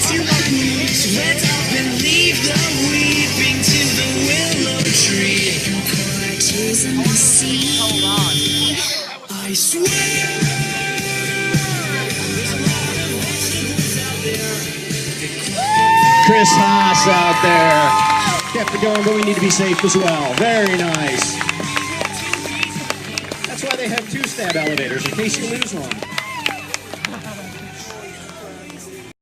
Sweat up and leave the weeping to the willow tree. Tears in the sea. Hold on. I swear. Chris Haas out there. Kept it going, but we need to be safe as well. Very nice. That's why they have two-stab elevators, in case you lose one.